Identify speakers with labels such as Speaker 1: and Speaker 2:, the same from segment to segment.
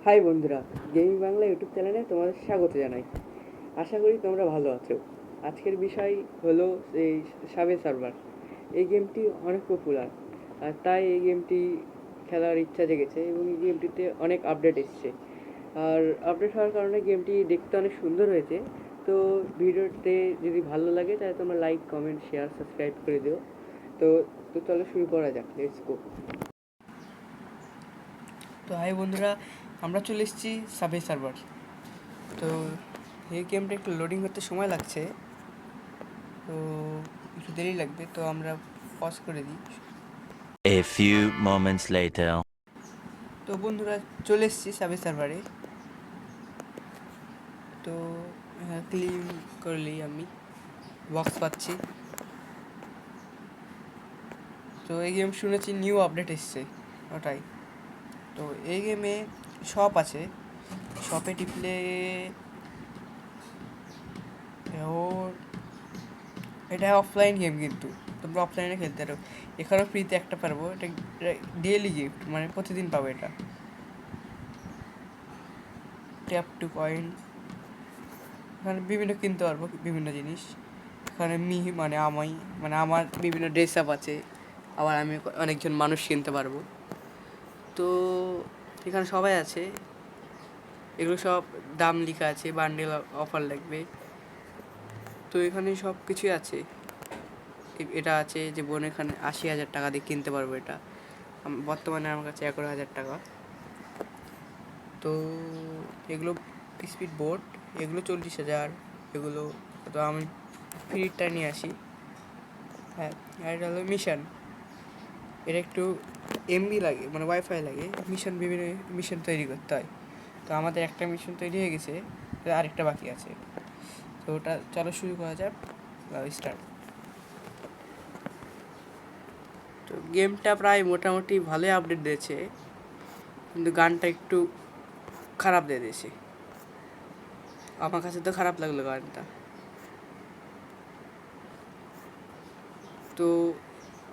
Speaker 1: High বন্ধুরা, gaming Bangla YouTube চ্যানেলে তোমাদের স্বাগত জানাই। আশা করি তোমরা ভালো আছো। আজকের বিষয় হলো এই সাবে সার্ভার। এই গেমটি অনেক পপুলার, আর তাই এই গেমটি খেলার ইচ্ছা জেগেছে এবং এই গেমটিতে অনেক আপডেট এসছে। আর আপডেট হওয়ার কারণে গেমটি দেখতে অনেক সুন্দর হয়েছে। তো ভিডিওতে যদি ভালো লাগে তাহলে তোমরা লাইক, কমেন্ট, শেয়ার, সাবস্ক্রাইব করে দিও। তো তো চলো শুরু করা যাক, লেটস গো। তো হাই বন্ধুরা, আমরা চলে এসেছি সাবে সার্ভার। তো এই গেমটা একটু লোডিং করতে সময় লাগছে, তো একটু দেরি লাগবে, তো আমরা পজ করে দিই।
Speaker 2: A few moments later.
Speaker 1: তো বন্ধুরা চলে এসেছি সাবে সার্ভারে। তো ক্লিন করলি আমি বক্স পাচ্ছি। তো এই গেম শুনেছি নিউ আপডেট এসছে, ওটাই। তো এই গেমে শপ আছে, শপে টিপলে ওর এটা অফলাইন গেম, কিন্তু তোমরা অফলাইনে খেলতে পারো। এখানেও ফ্রিতে একটা পারবো, এটা ডেইলি গিফট, মানে প্রতিদিন পাবো এটা। ট্যাপ টু কয়েন, এখানে বিভিন্ন কিনতে পারবো বিভিন্ন জিনিস। এখানে মানে আমার বিভিন্ন ড্রেস আপ আছে, আবার আমি অনেকজন মানুষ কিনতে পারবো। তো এখানে সবাই আছে, এগুলো সব দাম লেখা আছে, বান্ডেল অফার লাগবে। তো এখানে সব কিছুই আছে। এটা আছে যে বোন এখানে ৮০,০০০ টাকা দিয়ে কিনতে পারবো এটা। বর্তমানে আমার কাছে ১১,০০০ টাকা। তো এগুলো স্পিড বোট, এগুলো ৪০,০০০, এগুলো তো আমি ফ্রিটা নিয়ে আসি। হ্যাঁ, আর এটা হলো মিশন, এটা একটু এমবি লাগে, মানে ওয়াইফাই লাগে, বিভিন্ন মিশন তৈরি করতে হয়। তো আমাদের একটা মিশন তৈরি হয়ে গেছে, আরেকটা বাকি আছে। তো ওটা চলো শুরু করা যাক, স্টার্ট। তো গেমটা প্রায় মোটামুটি ভালোই আপডেট দিয়েছে, কিন্তু গানটা একটু খারাপ দিয়ে দিয়েছে। আমার কাছে তো খারাপ লাগলো গানটা। তো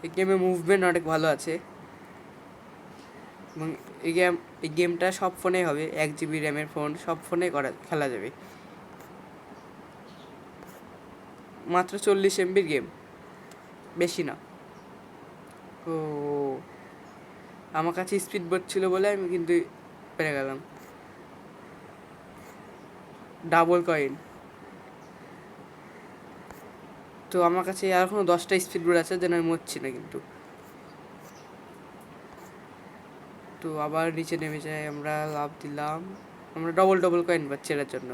Speaker 1: এই গেমে মুভমেন্ট অনেক ভালো আছে, এবং এই গেমটা সব ফোনেই হবে, 1 GB র্যামের ফোন, সব ফোনে খেলা যাবে। মাত্র 40 MBর গেম, বেশি না। ও, আমার কাছে স্পিড বোট ছিল বলে আমি কিন্তু পেরে গেলাম। Double coin. তো আমার কাছে আর এখনো 10টা স্পিড বোট আছে, যেন আমি মরছি না কিন্তু। তো আবার নিচে নেমে যাই, আমরা লাভ দিলাম, আমরা ডবল ডবল কয়েন পাচ্ছি এটার জন্য।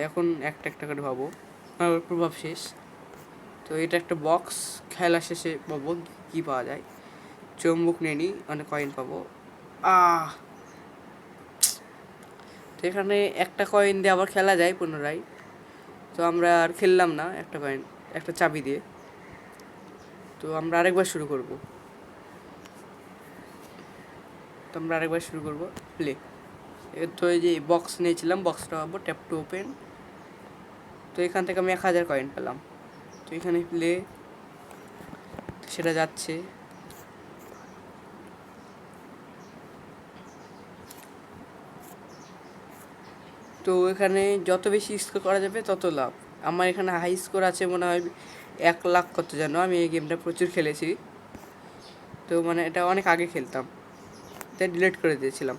Speaker 1: এখন একটা একটা করে ভাবো, আমার প্রভাব শেষ। তো এটা একটা বক্স, খেলা শেষে পাবো কী পাওয়া যায়। চুম্বক নিয়ে নিই, অনেক কয়েন পাবো। তো এখানে একটা কয়েন দিয়ে আবার খেলা যায় পুনরায়। তো আমরা আর খেললাম না একটা কয়েন, একটা চাবি দিয়ে। তো আমরা আরেকবার শুরু করব। প্লে। তো এই যে বক্স নিয়েছিলাম, বক্সটা পাবো, ট্যাপ টু ওপেন। তো এখান থেকে আমি 1,000 কয়েন পেলাম। তো এখানে প্লে, সেটা যাচ্ছে। তো এখানে যত বেশি স্কোর করা যাবে তত লাভ। আমার এখানে হাই স্কোর আছে মনে হয় 1,00,000 কত যেন। আমি এই গেমটা প্রচুর খেলেছি, তো মানে এটা অনেক আগে খেলতাম, তাই ডিলিট করে দিয়েছিলাম।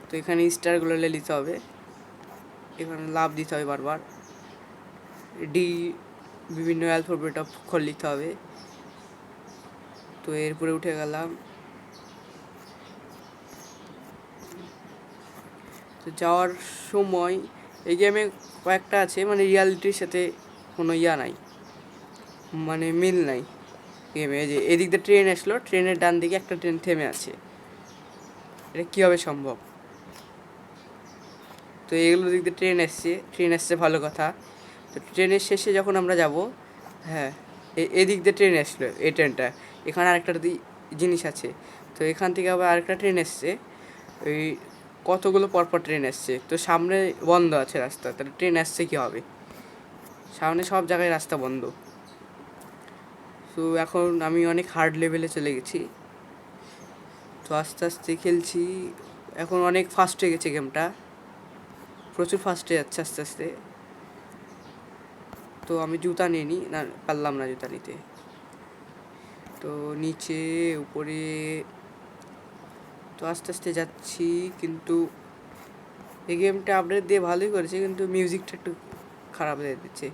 Speaker 1: তো এখানে স্টারগুলো নিতে হবে, এখানে লাভ দিতে হবে বারবার, ডি বিভিন্ন অ্যালফাবেট অক্ষর লিখতে হবে। তো এরপরে উঠে গেলাম। তো যাওয়ার সময় এই গেমে কয়েকটা আছে, মানে রিয়ালিটির সাথে কোনো নাই, মানে মিল নাই গেমে। যে এদিক দিয়ে ট্রেন আসলো, ট্রেনের ডান দিকে একটা ট্রেন থেমে আছে, এটা কীভাবে সম্ভব? তো এগুলো দিক দিয়ে ট্রেন আসছে ভালো কথা। তো ট্রেনের শেষে যখন আমরা যাব, হ্যাঁ, এদিক দিয়ে ট্রেন আসলো, এই ট্রেনটা, এখানে আরেকটা জিনিস আছে। তো এখান থেকে আবার আরেকটা ট্রেন এসছে, ওই কতগুলো পরপর ট্রেন আসছে। তো সামনে বন্ধ আছে রাস্তা, তাহলে ট্রেন আসছে কী হবে? সামনে সব জায়গায় রাস্তা বন্ধ। তো এখন আমি অনেক হার্ড লেভেলে চলে গেছি। তো আস্তে আস্তে খেলছি, এখন অনেক ফাস্ট হয়ে গেছে গেমটা, প্রচুর ফাস্টে যাচ্ছে আস্তে আস্তে। তো আমি জুতা নিয়ে নিই, না পারলাম না জুতা নিতে। তো নিচে উপরে তো আস্তে আস্তে যাচ্ছি, কিন্তু এই গেমটা আপডেট দিয়ে ভালোই করেছে, কিন্তু মিউজিকটা একটু খারাপ দিয়ে দিচ্ছে।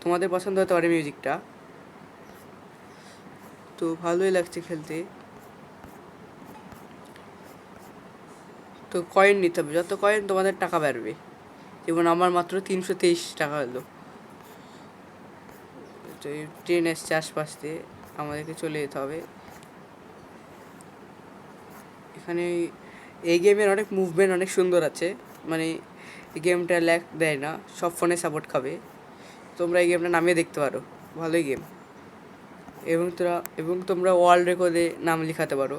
Speaker 1: তোমাদের পছন্দ হতে পারে মিউজিকটা, তো ভালোই লাগছে খেলতে। তো কয়েন নিতে হবে, যত কয়েন তোমাদের টাকা বাড়বে। যেমন আমার মাত্র 323 টাকা হলো। তো এই ট্রেন এসছে আশপাশ দিয়ে, আমাদেরকে চলে যেতে হবে। এখানে এই গেমের অনেক মুভমেন্ট অনেক সুন্দর আছে, মানে এই গেমটা ল্যাগ দেয় না, সব ফোনে সাপোর্ট খাবে। তোমরা এই গেমটা নামিয়ে দেখতে পারো, ভালোই গেম। এবং তোমরা ওয়ার্ল্ড রেকর্ডে নাম লেখাতে পারো,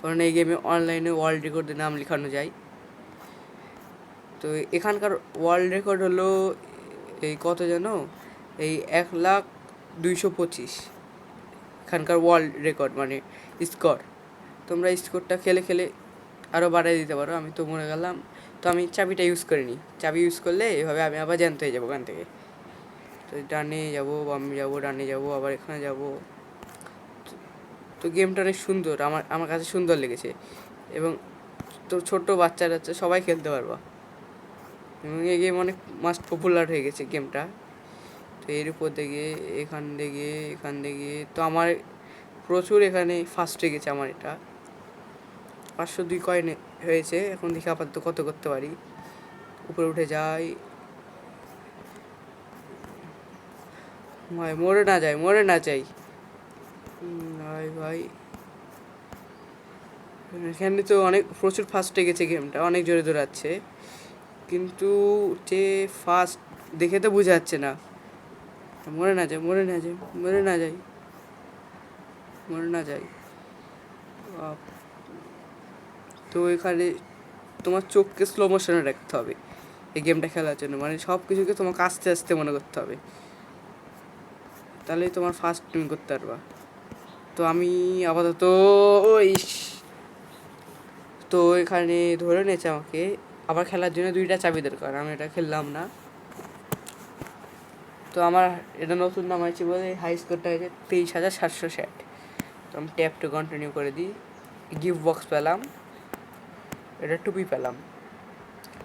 Speaker 1: কারণ এই গেমে অনলাইনে ওয়ার্ল্ড রেকর্ডে নাম লেখানো যায়। তো এখানকার ওয়ার্ল্ড রেকর্ড হলো এই কত যেন, এই 1,02,25 এখানকার ওয়ার্ল্ড রেকর্ড, মানে স্কোর। তোমরা স্কোরটা খেলে খেলে আরও বাড়িয়ে দিতে পারো। আমি তো মরে গেলাম, তো আমি চাবিটা ইউজ করিনি। চাবি ইউজ করলে এভাবে আমি আবার জ্যান্ত হয়ে যাবো ওখান থেকে। তো ডানে যাবো, বামে যাবো, ডানে যাবো, আবার এখানে যাবো। তো গেমটা অনেক সুন্দর, আমার কাছে সুন্দর লেগেছে। এবং তো ছোট্ট বাচ্চারা সবাই খেলতে পারবা, এবং এই গেম অনেক মাস্ট পপুলার হয়ে গেছে গেমটা। তো এর উপর থেকে এখান থেকে তো আমার প্রচুর এখানে ফার্স্ট হয়ে গেছে আমার এটা। 502 কয়েন হয়েছে। এখন দেখি আপাতত কত করতে পারি। উপরে উঠে যাই, ভাই মরে না যাই ভাই ভাই। এখানে তো অনেক প্রচুর ফাস্ট হয়ে গেছে গেমটা, অনেক জোরে দৌড়াচ্ছে, কিন্তু যে ফাস্ট দেখে তো বোঝা যাচ্ছে না। মরে না যাই। তো এখানে তোমার চোখকে স্লো মোশনে রাখতে হবে এই গেমটা খেলার জন্য, মানে সব কিছুকে তোমাকে আস্তে আস্তে মনে করতে হবে, তাহলেই তোমার ফাস্ট তুমি করতে পারবা। তো আমি আপাতত ওই তো এখানে ধরে নিয়েছে আমাকে, আবার খেলার জন্য 2টা চাবি দরকার, আমি এটা খেললাম না। তো আমার এটা নতুন নাম আছে বলে হাই স্কোরটা হয়েছে 23,760। তো আমি ট্যাপ টু কন্টিনিউ করে দিই। গিফট বক্স পেলাম, এটা টুপি পেলাম,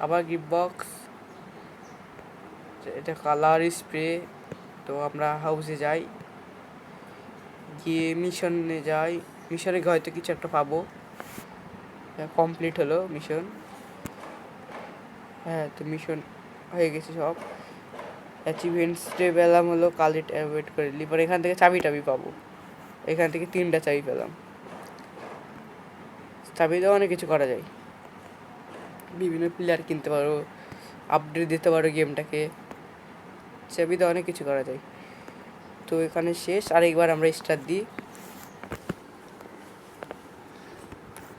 Speaker 1: আবার গিফট বক্স, এটা কালার স্প্রে। তো আমরা হাউসে যাই, গিয়ে মিশনে যাই, মিশনে হয়তো কিছু একটা পাবো। কমপ্লিট হলো মিশন। হ্যাঁ, তো মিশন হয়ে গেছে সব। অ্যাচিভমেন্টস ডে পেলাম হলো কালিট অ্যাভয়েড করে দিলি, পরে এখান থেকে চাবি পাবো। এখান থেকে 3টা চাবি পেলাম। চাবি দিয়ে অনেক কিছু করা যায়, বিভিন্ন প্লেয়ার কিনতে পারো, আপডেট দিতে পারো গেমটাকে, চাবি দিয়ে অনেক কিছু করা যায়। তো এখানে শেষ, আরেকবার আমরা স্টার্ট দিই।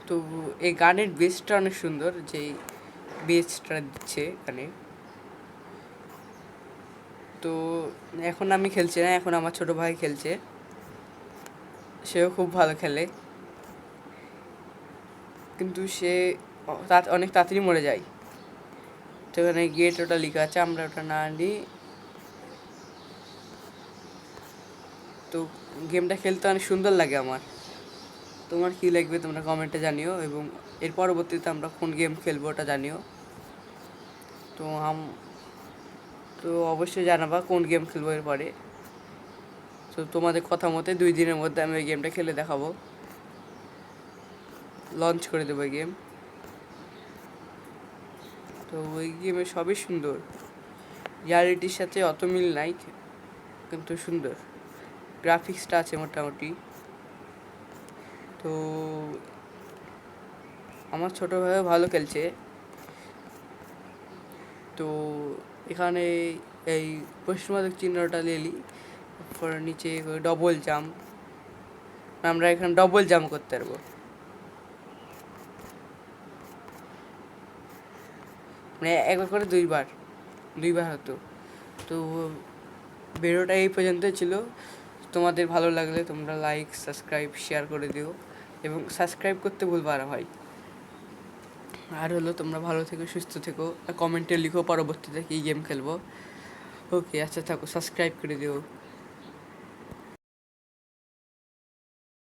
Speaker 1: তো এই গানের বেসটা অনেক সুন্দর, যেই বেসটা দিচ্ছে এখানে। তো এখন আমি খেলছি না, এখন আমার ছোট ভাই খেলছে, সেও খুব ভালো খেলে, কিন্তু সে অনেক তাড়াতাড়ি মরে যায়। তো এখানে গেট ওটা লেখা আছে, আমরা ওটা না নিই। তো গেমটা খেলতে অনেক সুন্দর লাগে আমার। তোমার কী লাগবে তোমরা কমেন্টে জানিও, এবং এর পরবর্তীতে আমরা কোন গেম খেলবো ওটা জানিও। তো তো অবশ্যই জানাবা কোন গেম খেলবো এরপরে। তো তোমাদের কথা মতে 2 দিনের মধ্যে আমি ওই গেমটা খেলে দেখাবো, লঞ্চ করে দেবো গেম। তো ওই গেমে সবই সুন্দর, রিয়ালিটির সাথে অত মিল নাই, কিন্তু সুন্দর গ্রাফিক্সটা আছে মোটামুটি। তো আমার ছোটো ভাইও ভালো খেলছে। তো এখানে এই প্রশ্নবোধক চিহ্নটা লেলি, পরে নিচে ডবল জাম্প, আমরা এখানে ডবল জাম্প করতে পারবো, মানে একবার করে দুইবার হতো। তো ভিডিওটা এই পর্যন্ত ছিল। তোমাদের ভালো লাগলে তোমরা লাইক, সাবস্ক্রাইব, শেয়ার করে দিও। এবং সাবস্ক্রাইব করতে ভুলবা না ভাই। আর হলো তোমরা ভালো থেকো, সুস্থ থেকো, কমেন্টে লিখো পরবর্তীতে কী গেম খেলবো। ওকে, আচ্ছা থাকো, সাবস্ক্রাইব করে দিও।